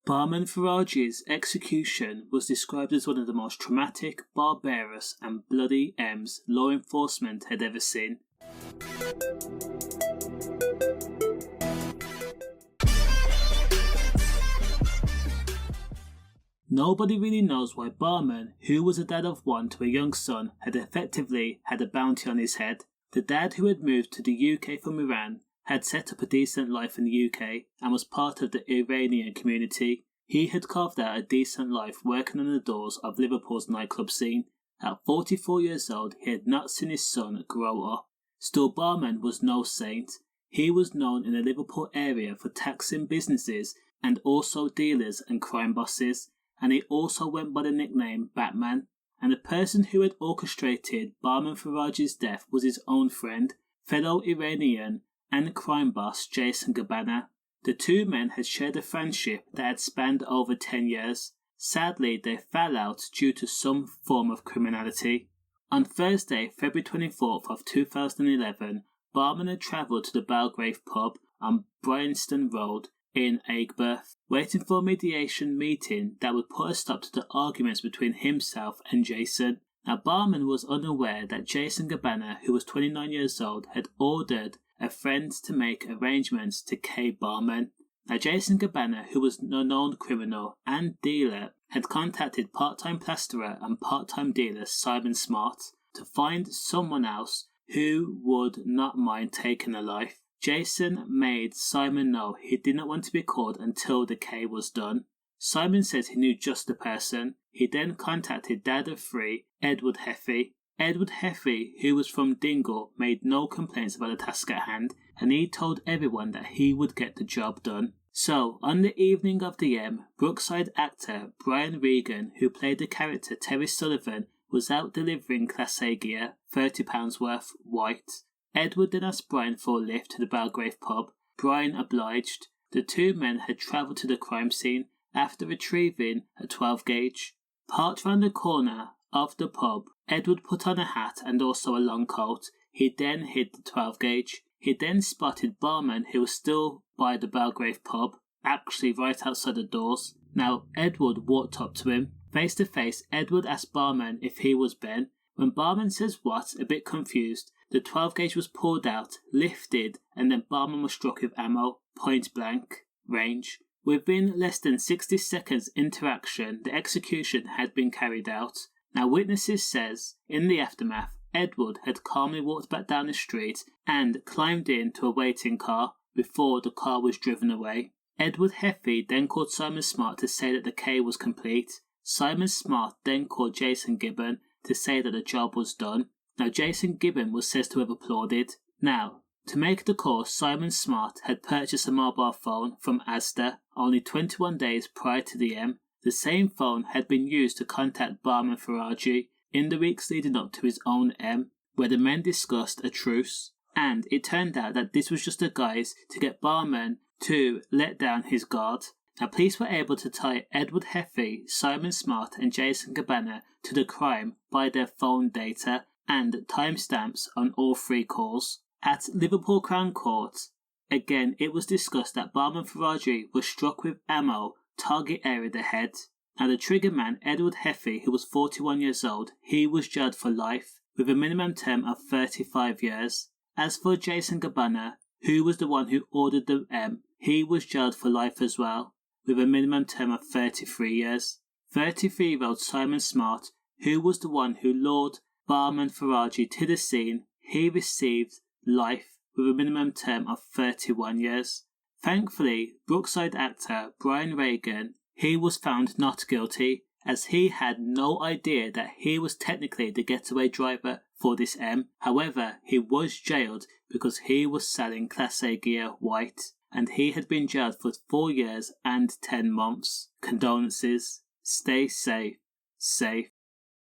Bahman Faraji's execution was described as one of the most traumatic, barbarous and bloody M's law enforcement had ever seen. Nobody really knows why Bahman, who was a dad of one to a young son, had effectively had a bounty on his head. The dad, who had moved to the UK from Iran, had set up a decent life in the UK and was part of the Iranian community. He had carved out a decent life working on the doors of Liverpool's nightclub scene. At 44 years old, he had not seen his son grow up. Still, Bahman was no saint. He was known in the Liverpool area for taxing businesses and also dealers and crime bosses, and he also went by the nickname Batman. And the person who had orchestrated Bahman Faraji's death was his own friend, fellow Iranian and crime boss Jason Gabbana. The two men had shared a friendship that had spanned over 10 years. Sadly, they fell out due to some form of criminality. On Thursday, February 24th of 2011, Bahman had travelled to the Belgrave pub on Bryanston Road in Aigburth, waiting for a mediation meeting that would put a stop to the arguments between himself and Jason. Now, Bahman was unaware that Jason Gabbana, who was 29 years old, had ordered a friend to make arrangements to kill Bahman. Now, Jason Gabbana, who was a known criminal and dealer, had contacted part-time plasterer and part-time dealer Simon Smart to find someone else who would not mind taking a life. Jason made Simon know he did not want to be called until the K was done. Simon says he knew just the person. He then contacted dad of three, Edward Heffy. Edward Heffy, who was from Dingle, made no complaints about the task at hand, and he told everyone that he would get the job done. So, on the evening of the M, Brookside actor Brian Regan, who played the character Terry Sullivan, was out delivering Class A gear, £30 worth, white. Edward then asked Brian for a lift to the Belgrave pub. Brian obliged. The two men had travelled to the crime scene after retrieving a 12 gauge. Parked round the corner of the pub, Edward put on a hat and also a long coat. He then hid the 12 gauge. He then spotted Bahman, who was still by the Belgrave pub, actually right outside the doors. Now, Edward walked up to him. Face to face, Edward asked Bahman if he was Ben. When Bahman says what, a bit confused, the 12 gauge was pulled out, lifted, and then Bahman was struck with ammo, point blank, range. Within less than 60 seconds interaction, the execution had been carried out. Now, witnesses says, in the aftermath, Edward had calmly walked back down the street and climbed into a waiting car before the car was driven away. Edward Heffy then called Simon Smart to say that the K was complete. Simon Smart then called Jason Gibbon to say that the job was done. Now, Jason Gibbon was said to have applauded. Now, to make the call, Simon Smart had purchased a mobile phone from Asda only 21 days prior to the M. The same phone had been used to contact Bahman Faraji in the weeks leading up to his own M, where the men discussed a truce. And it turned out that this was just a guise to get Bahman to let down his guard. Now, police were able to tie Edward Heffy, Simon Smart and Jason Gabbana to the crime by their phone data and timestamps on all three calls. At Liverpool Crown Court, again, it was discussed that Bahman Faraji was struck with ammo, target area the head. Now, the trigger man, Edward Heffy, who was 41 years old, he was jailed for life, with a minimum term of 35 years. As for Jason Gabbana, who was the one who ordered the M, he was jailed for life as well, with a minimum term of 33 years. 33-year-old Simon Smart, who was the one who lured Bahman Faraji to the scene, he received life with a minimum term of 31 years. Thankfully, Brookside actor Brian Regan, he was found not guilty, as he had no idea that he was technically the getaway driver for this M. However, he was jailed because he was selling Class A gear white, and he had been jailed for 4 years and 10 months. Condolences. Stay safe. Safe.